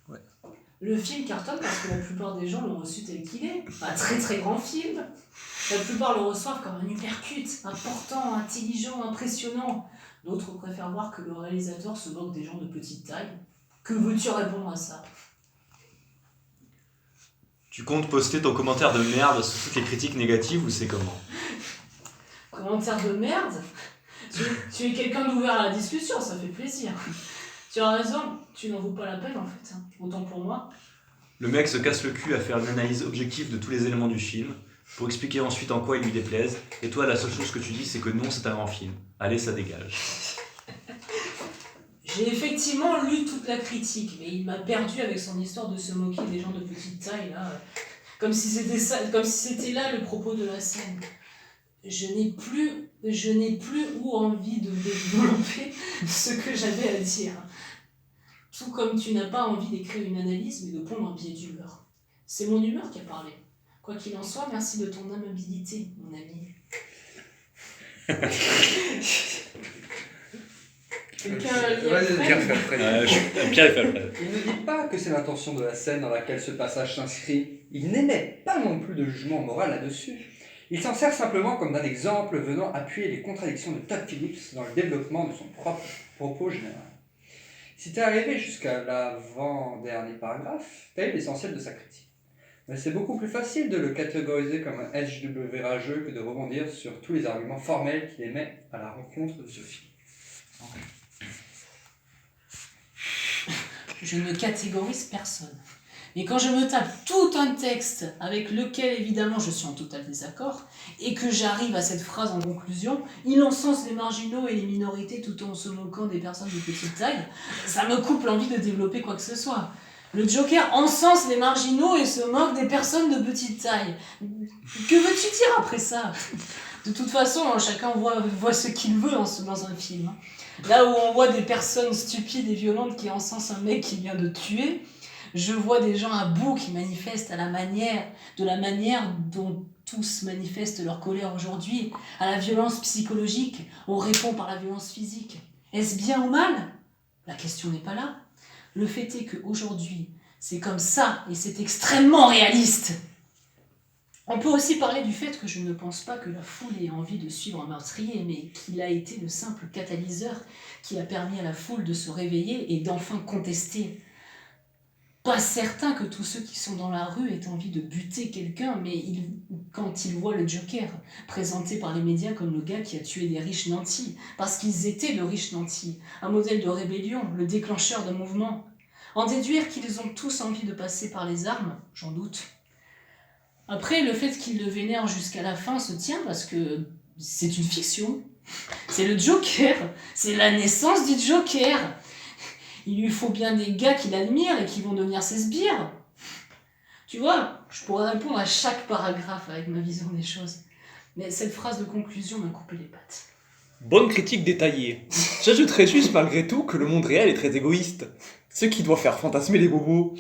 Ouais. Le film cartonne parce que la plupart des gens l'ont reçu tel qu'il est. Un très très grand film. La plupart le reçoivent comme un uppercut, important, intelligent, impressionnant. D'autres préfèrent voir que le réalisateur se moque des gens de petite taille. Que veux-tu répondre à ça? Tu comptes poster ton commentaire de merde sur toutes les critiques négatives ou c'est comment? Commentaire de merde? Tu es quelqu'un d'ouvert à la discussion, ça fait plaisir. Tu as raison, tu n'en vaux pas la peine en fait. Autant pour moi. Le mec se casse le cul à faire une analyse objective de tous les éléments du film, pour expliquer ensuite en quoi il lui déplaise, et toi la seule chose que tu dis c'est que non c'est un grand film. Allez ça dégage. J'ai effectivement lu toute la critique, mais il m'a perdu avec son histoire de se moquer des gens de petite taille, là. Comme si c'était là le propos de la scène. Je n'ai plus ou envie de développer ce que j'avais à dire. Tout comme tu n'as pas envie d'écrire une analyse, mais de pondre un billet d'humeur. C'est mon humeur qui a parlé. Quoi qu'il en soit, merci de ton amabilité, mon ami. Pierre Felfred. Pierre Felfred. Il ne dit pas que c'est l'intention de la scène dans laquelle ce passage s'inscrit. Il n'émet pas non plus de jugement moral là-dessus. Il s'en sert simplement comme d'un exemple venant appuyer les contradictions de Todd Phillips dans le développement de son propre propos général. Si t'es arrivé jusqu'à l'avant-dernier paragraphe, t'as eu l'essentiel de sa critique. Mais c'est beaucoup plus facile de le catégoriser comme un SJW rageux que de rebondir sur tous les arguments formels qu'il émet à la rencontre de ce film. Je ne catégorise personne. Mais quand je me tape tout un texte avec lequel évidemment je suis en total désaccord et que j'arrive à cette phrase en conclusion, il encense les marginaux et les minorités tout en se moquant des personnes de petite taille, ça me coupe l'envie de développer quoi que ce soit. Le Joker encense les marginaux et se moque des personnes de petite taille. Que veux-tu dire après ça? De toute façon, chacun voit ce qu'il veut dans un film. Là où on voit des personnes stupides et violentes qui encensent un mec qui vient de tuer, je vois des gens à bout qui manifestent de la manière dont tous manifestent leur colère aujourd'hui. À la violence psychologique, on répond par la violence physique. Est-ce bien ou mal? La question n'est pas là. Le fait est qu'aujourd'hui, c'est comme ça et c'est extrêmement réaliste. On peut aussi parler du fait que je ne pense pas que la foule ait envie de suivre un meurtrier, mais qu'il a été le simple catalyseur qui a permis à la foule de se réveiller et d'enfin contester. Pas certain que tous ceux qui sont dans la rue aient envie de buter quelqu'un, mais quand ils voient le Joker présenté par les médias comme le gars qui a tué des riches nantis, parce qu'ils étaient le riche nanti, un modèle de rébellion, le déclencheur d'un mouvement, en déduire qu'ils ont tous envie de passer par les armes, j'en doute. Après, le fait qu'ils le vénèrent jusqu'à la fin se tient parce que c'est une fiction. C'est le Joker, c'est la naissance du Joker. Il lui faut bien des gars qui l'admirent et qui vont devenir ses sbires. Tu vois, je pourrais répondre à chaque paragraphe avec ma vision des choses. Mais cette phrase de conclusion m'a coupé les pattes. Bonne critique détaillée. J'ajouterais juste malgré tout que le monde réel est très égoïste. Ce qui doit faire fantasmer les bobos.